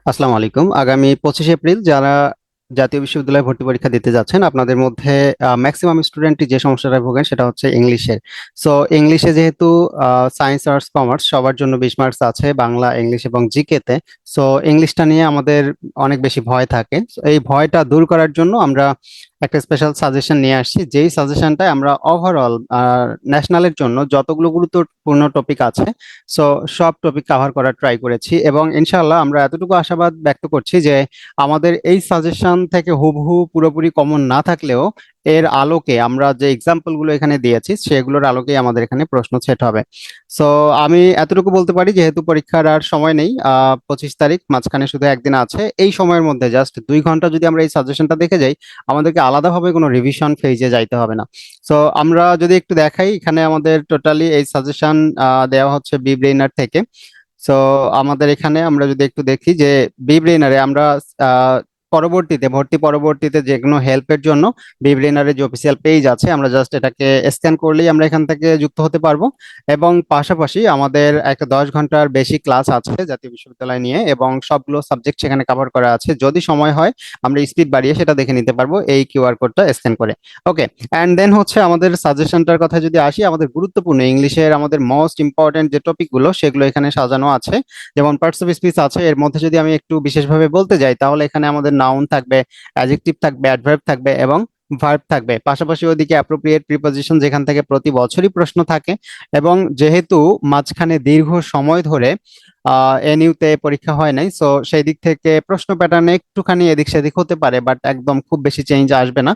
আসসালামু আলাইকুম। আগামী 25 এপ্রিল যারা জাতীয় বিশ্ববিদ্যালয়ে ভর্তি পরীক্ষা দিতে যাচ্ছেন, আপনাদের মধ্যে ম্যাক্সিমাম স্টুডেন্টই যে সমস্যাটা ভোগেন সেটা হচ্ছে ইংলিশের। সো ইংলিশে যেহেতু সায়েন্স, আর্টস, কমার্স সবার জন্য 20 মার্কস আছে, বাংলা, ইংলিশ এবং জিকে তে। সো ইংলিশটা নিয়ে আমাদের অনেক বেশি ভয় থাকে। So, এই ভয়টা দূর করার জন্য আমরা একটা স্পেশাল সাজেশন নিয়ে আসছি, যেই সাজেশনটায় আমরা ওভারঅল ন্যাশনালের জন্য যতগুলো গুরুত্বপূর্ণ টপিক আছে, সো সব টপিক কভার করার ট্রাই করেছি এবং ইনশাআল্লাহ আমরা এতটুকু আশাবাদ ব্যক্ত করছি যে আমাদের এই সাজেশন থেকে হুবহু পুরোপুরি কমন না থাকলেও এর আলোকে আমরা যে এক্সাম্পল গুলো এখানে দিয়েছি সেগুলোর আলোকে আমাদের এখানে প্রশ্ন সেট হবে। সো আমি এতটুকু বলতে পারি, যেহেতু পরীক্ষার আর সময় নেই, 25 তারিখ, মাঝখানে শুধু একদিন আছে, এই সময়ের মধ্যে জাস্ট 2 ঘন্টা যদি আমরা এই সাজেশনটা দেখে যাই, আমাদেরকে আলাদাভাবে কোনো রিভিশন ফেজে যাইতে হবে না। সো আমরা যদি একটু দেখাই, এখানে আমাদের টোটালি এই সাজেশন দেওয়া হচ্ছে বি ব্রেইনার থেকে। সো আমাদের এখানে আমরা যদি একটু দেখি যে বি ব্রেইনারে আমরা আহ, ভর্তি পরবর্তীতে যে কোনো হেল্পের জন্য বি ব্রেইনারের যে অফিসিয়াল পেজ আছে, আমরা জাস্ট এটাকে স্ক্যান করলেই আমরা এখান থেকে যুক্ত হতে পারবো। এবং পাশাপাশি আমাদের একটা 10 ঘন্টার বেশি ক্লাস আছে জাতীয় বিশ্ববিদ্যালয় নিয়ে, এবং সবগুলো সাবজেক্ট সেখানে কভার করা আছে। যদি সময় হয় আমরা স্পিড বাড়িয়ে সেটা দেখে নিতে পারবো এই কিউআর কোডটা স্ক্যান করে। ওকে, অ্যান্ড দেন হচ্ছে আমাদের সাজেশনটার কথা যদি আসি, আমাদের গুরুত্বপূর্ণ ইংলিশের আমাদের মোস্ট ইম্পর্টেন্ট যে টপিকগুলো সেগুলো এখানে সাজানো আছে। যেমন পার্টস অফ স্পিচ আছে, এর মধ্যে যদি আমি একটু বিশেষভাবে বলতে যাই তাহলে এখানে আমাদের নাউন থাকবে, অ্যাডজেক্টিভ থাকবে, অ্যাডভার্ব থাকবে এবং ভার্ব থাকবে। পাশাপাশি ওইদিকে অ্যাপ্রোপ্রিয়েট প্রিপোজিশন, যেখান থেকে প্রতি বছরই প্রশ্ন থাকে। এবং যেহেতু মাঝখানে দীর্ঘ সময় ধরে এনইউতে পরীক্ষা হয় নাই, সো সেই দিক থেকে প্রশ্ন প্যাটার্নে একটুখানি এদিক সেদিক হতে পারে, বাট একদম খুব বেশি চেঞ্জ আসবে না।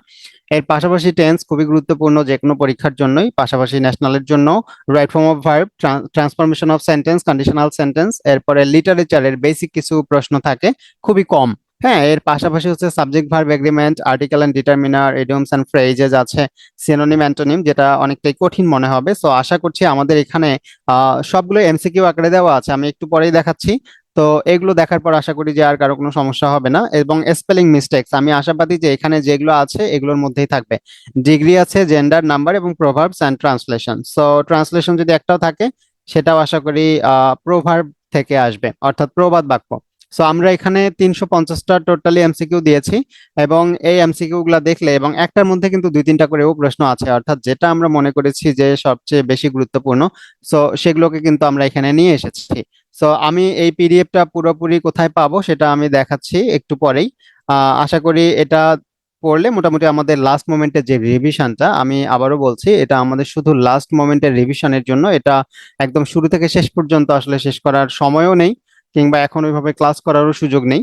এর পাশাপাশি টেন্স খুবই গুরুত্বপূর্ণ যে কোনো পরীক্ষার জন্যই, পাশাপাশি ন্যাশনালের জন্য right form of verb, transformation of sentence, conditional sentence, এরপরে লিটারেচারের বেসিক কিছু প্রশ্ন থাকে, খুবই কম। হ্যাঁ, এর পাশাপাশি হচ্ছে subject verb agreement, article and determiner, idioms and phrases আছে, সিনোনিম অ্যান্টোনিম, যেটা অনেকটাই কঠিন মনে হবে। সো আশা করছি আমাদের এখানে সবগুলো এমসিকিউ আকারে দেওয়া আছে, আমি একটু পরেই দেখাচ্ছি। তো এগুলো দেখার পর আশা করি যে আর কারো কোনো সমস্যা হবে না। এবং স্পেলিং মিস্টেক্স আমি আশাবাদী যে এখানে যেগুলো আছে এগুলোর মধ্যেই থাকবে। ডিগ্রি আছে, জেন্ডার, নাম্বার এবং প্রভার্বস অ্যান্ড ট্রান্সলেশন। সো ট্রান্সলেশন যদি একটাও থাকে সেটাও আশা করি প্রভার্ব থেকে আসবে, অর্থাৎ প্রবাদ বাক্য। সো আমরা এখানে 350টা টোটালি এমসিকিউ দিয়েছি, এবং এই এমসিকিউ গুলা দেখলে, এবং একটার মধ্যে কিন্তু 2-3টা করেও প্রশ্ন আছে, অর্থাৎ যেটা আমরা মনে করেছি যে সবচেয়ে বেশি গুরুত্বপূর্ণ, সো সেগুলোকে কিন্তু আমরা এখানে নিয়ে এসেছি। সো আমি এই পিডিএফটা পুরোপুরি কোথায় পাবো সেটা আমি দেখাচ্ছি একটু পরেই। আশা করি এটা পড়লে মোটামুটি আমাদের লাস্ট মোমেন্টের যে রিভিশনটা, আমি আবারও বলছি, এটা আমাদের শুধু লাস্ট মোমেন্টের রিভিশনের জন্য। এটা একদম শুরু থেকে শেষ পর্যন্ত আসলে শেষ করার সময়ও নেই, কিংবা এখন ওইভাবে ক্লাস করারও সুযোগ নেই।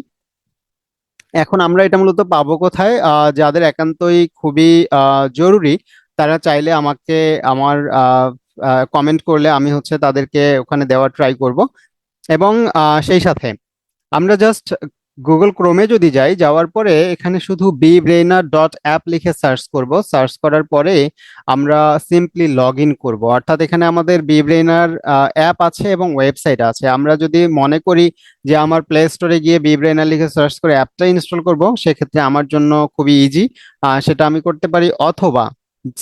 এখন আমরা এটা মূলত পাবো কোথায়? যাদের একান্তই খুবই জরুরি, তারা চাইলে আমাকে আমার কমেন্ট করলে আমি হচ্ছে তাদেরকে ওখানে দেওয়ার ট্রাই করব। এবং সেই সাথে আমরা জাস্ট গুগল ক্রোমে যদি যাই, যাওয়ার পরে এখানে শুধু bbrainer.app লিখে সার্চ করব। সার্চ করার পরে আমরা সিম্পলি লগ ইন করবো, অর্থাৎ এখানে আমাদের বিব্রেইনার অ্যাপ আছে এবং ওয়েবসাইট আছে। আমরা যদি মনে করি যে আমার প্লে স্টোরে গিয়ে বিব্রেইনার লিখে সার্চ করে অ্যাপটা ইনস্টল করব, সেক্ষেত্রে আমার জন্য খুবই ইজি, সেটা আমি করতে পারি। অথবা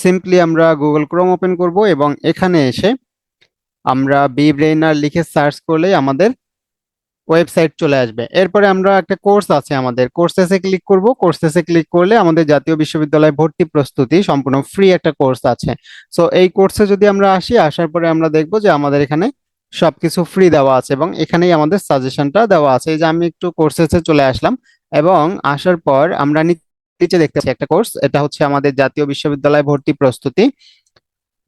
সিম্পলি আমরা গুগল ক্রোম ওপেন করব এবং এখানে এসে আমরা বিব্রেইনার লিখে সার্চ করলেই আমাদের ওয়েবসাইট চলে আসবে। এরপরে আমরা একটা কোর্স আছে, আমাদের কোর্সেসে ক্লিক করব। কোর্সেসে ক্লিক করলে আমাদের জাতীয় বিশ্ববিদ্যালয় ভর্তি প্রস্তুতি সম্পূর্ণ ফ্রি একটা কোর্স আছে। সো এই কোর্সে যদি আমরা আসি, আসার পরে আমরা দেখব যে আমাদের এখানে সবকিছু ফ্রি দেওয়া আছে, এবং এখানেই আমাদের সাজেশনটা দেওয়া আছে। এই যে আমি একটু কোর্সেসে চলে আসলাম, এবং আসার পর আমরা নিচে দেখতে পাচ্ছি একটা কোর্স, এটা হচ্ছে আমাদের জাতীয় বিশ্ববিদ্যালয় ভর্তি প্রস্তুতি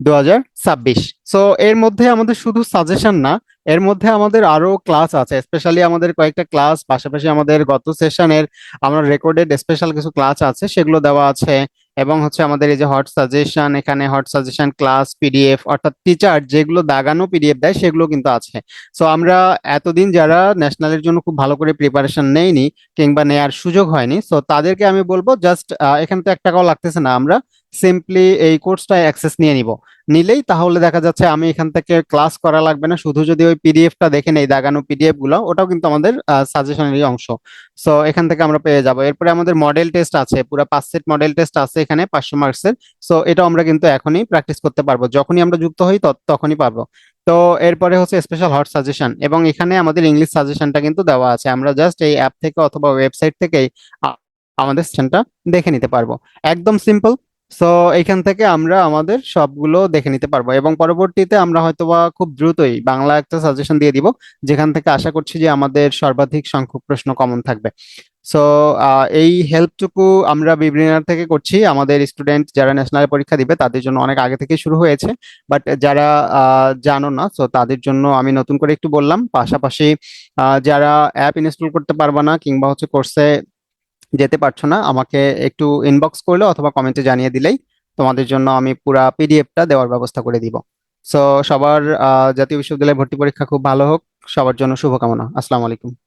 2026। সো এর মধ্যে আমাদের শুধু সাজেশন না, এর মধ্যে আমাদের আরো ক্লাস আছে, স্পেশালি আমাদের কয়েকটা ক্লাস, পাশাপাশি আমাদের গত সেশনের আমরা রেকর্ডেড স্পেশাল কিছু ক্লাস আছে সেগুলো দেওয়া আছে। এবং হচ্ছে আমাদের এই যে হট সাজেশন, এখানে হট সাজেশন ক্লাস পিডিএফ, অর্থাৎ টিচার যেগুলো দাগানো পিডিএফ দেয় সেগুলো কিন্তু আছে। সো আমরা এতদিন যারা ন্যাশনালের জন্য খুব ভালো করে প্রিপারেশন নেইনি, কিংবা নেয়ার সুযোগ হয়নি, সো তাদেরকে আমি বলবো জাস্ট, এখানে তো 1 টাকাও লাগতেছে না, আমরা সিম্পলি এই কোর্সটা অ্যাক্সেস নিয়ে নিব। নিলেই তাহলে দেখা যাচ্ছে আমি এখান থেকে ক্লাস করা লাগবে না, শুধু যদি ওই পিডিএফটা দেখে নেই, দাগানো পিডিএফ গুলো, ওটাও কিন্তু আমাদের সাজেশনেরই অংশ। সো এখান থেকে আমরা পেয়ে যাব। এরপরে আমাদের মডেল টেস্ট আছে, পুরো 5 সেট মডেল টেস্ট আছে এখানে 500 মার্কসের। সো এটাও আমরা কিন্তু এখনই প্র্যাকটিস করতে পারবো, যখনই আমরা যুক্ত হই তখনই পারবো। তো এরপরে হচ্ছে স্পেশাল হট সাজেশন, এবং এখানে আমাদের ইংলিশ সাজেশনটা কিন্তু দেওয়া আছে। আমরা জাস্ট এই অ্যাপ থেকে অথবা ওয়েবসাইট থেকেই আমাদের সেশনটা দেখে নিতে পারবো। একদম সিম্পল। সো এখান থেকে আমরা আমাদের সবগুলো দেখে নিতে পারবো, এবং পরবর্তীতে আমরা হয়তোবা খুব দ্রুতই বাংলা একটা সাজেশন দিয়ে দিব, যেখান থেকে আশা করছি যে আমাদের সর্বাধিক সংখ্যক প্রশ্ন কমন থাকবে। সো এই হেল্পটুকু আমরা বিগিনার থেকে করছি। আমাদের স্টুডেন্ট যারা ন্যাশনাল পরীক্ষা দিবে তাদের জন্য অনেক আগে থেকে শুরু হয়েছে, বাট যারা জানো না, সো তাদের জন্য আমি নতুন করে একটু বললাম। পাশাপাশি যারা অ্যাপ ইনস্টল করতে পারবা না কিংবা হচ্ছে কোর্সে যেতে পারছো না, আমাকে একটু ইনবক্স করলে অথবা কমেন্টে জানিয়ে দিলেই তোমাদের জন্য আমি পুরা পিডিএফটা দেওয়ার ব্যবস্থা করে দিব। সো সবার জাতীয় বিশ্ববিদ্যালয়ে ভর্তি পরীক্ষা খুব ভালো হোক। সবার জন্য শুভকামনা। আসসালামু আলাইকুম।